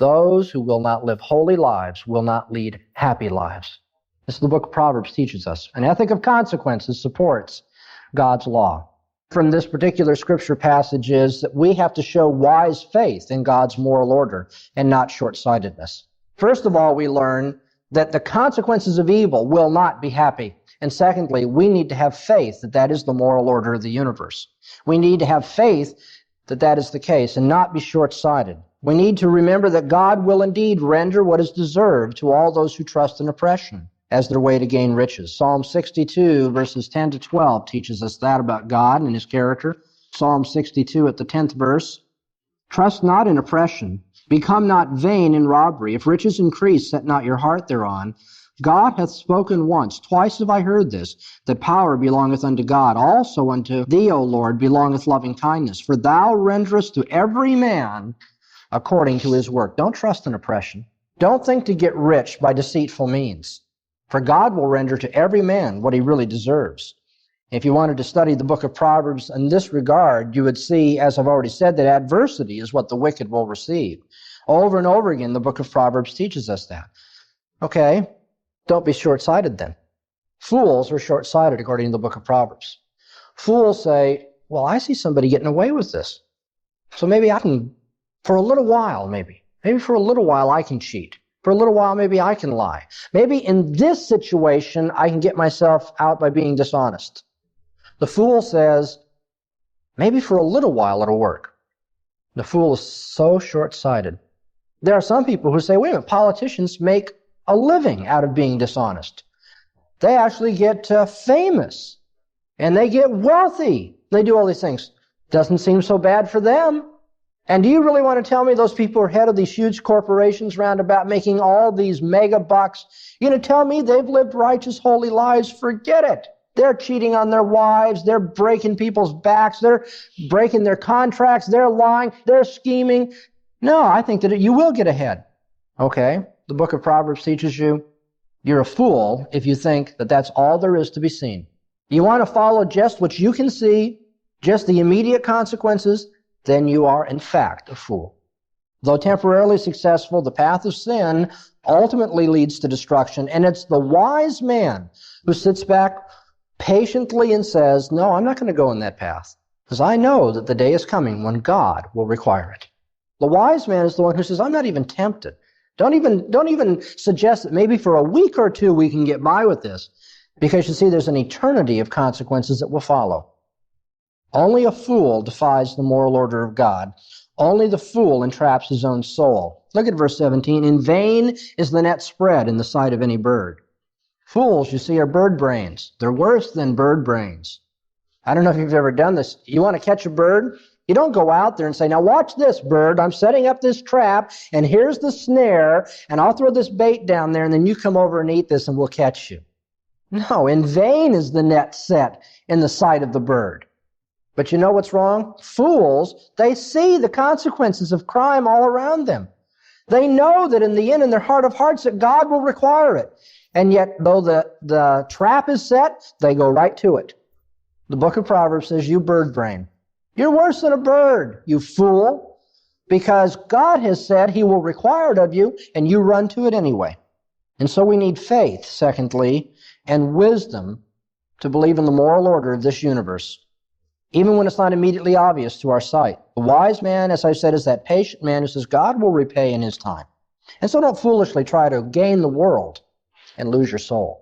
Those who will not live holy lives will not lead happy lives. This is the book of Proverbs teaches us. An ethic of consequences supports God's law. From this particular scripture passage is that we have to show wise faith in God's moral order and not short-sightedness. First of all, we learn that the consequences of evil will not be happy. And secondly, we need to have faith that that is the moral order of the universe. We need to have faith that that is the case and not be short-sighted. We need to remember that God will indeed render what is deserved to all those who trust in oppression as their way to gain riches. Psalm 62, verses 10 to 12 teaches us that about God and his character. Psalm 62 at the 10th verse. Trust not in oppression. Become not vain in robbery. If riches increase, set not your heart thereon. God hath spoken once, twice have I heard this, that power belongeth unto God. Also unto thee, O Lord, belongeth loving kindness. For thou renderest to every man according to his work. Don't trust in oppression. Don't think to get rich by deceitful means. For God will render to every man what he really deserves. If you wanted to study the book of Proverbs in this regard, you would see, as I've already said, that adversity is what the wicked will receive. Over and over again, the book of Proverbs teaches us that. Okay, don't be short-sighted then. Fools are short-sighted according to the book of Proverbs. Fools say, well, I see somebody getting away with this. So maybe I can, for a little while maybe for a little while I can cheat. For a little while maybe I can lie. Maybe in this situation I can get myself out by being dishonest. The fool says, maybe for a little while it'll work. The fool is so short-sighted. There are some people who say, wait a minute, politicians make a living out of being dishonest. They actually get famous, and they get wealthy. They do all these things. Doesn't seem so bad for them. And do you really want to tell me those people are head of these huge corporations round about making all these mega bucks? You're going to tell me they've lived righteous, holy lives? Forget it. They're cheating on their wives. They're breaking people's backs. They're breaking their contracts. They're lying. They're scheming. No, I think that you will get ahead. Okay, the book of Proverbs teaches you you're a fool if you think that that's all there is to be seen. You want to follow just what you can see, just the immediate consequences, then you are in fact a fool. Though temporarily successful, the path of sin ultimately leads to destruction, and it's the wise man who sits back patiently and says, no, I'm not going to go in that path, because I know that the day is coming when God will require it. The wise man is the one who says, I'm not even tempted. Don't even suggest that maybe for a week or two we can get by with this, because you see there's an eternity of consequences that will follow. Only a fool defies the moral order of God. Only the fool entraps his own soul. Look at verse 17. In vain is the net spread in the sight of any bird. Fools, you see, are bird brains. They're worse than bird brains. I don't know if you've ever done this. You want to catch a bird? You don't go out there and say, now watch this, bird. I'm setting up this trap, and here's the snare, and I'll throw this bait down there, and then you come over and eat this, and we'll catch you. No, in vain is the net set in the sight of the bird. But you know what's wrong? Fools, they see the consequences of crime all around them. They know that in the end, in their heart of hearts, that God will require it. And yet, though the trap is set, they go right to it. The book of Proverbs says, you bird brain. You're worse than a bird, you fool, because God has said he will require it of you, and you run to it anyway. And so we need faith, secondly, and wisdom to believe in the moral order of this universe, even when it's not immediately obvious to our sight. The wise man, as I said, is that patient man who says God will repay in his time. And so don't foolishly try to gain the world and lose your soul.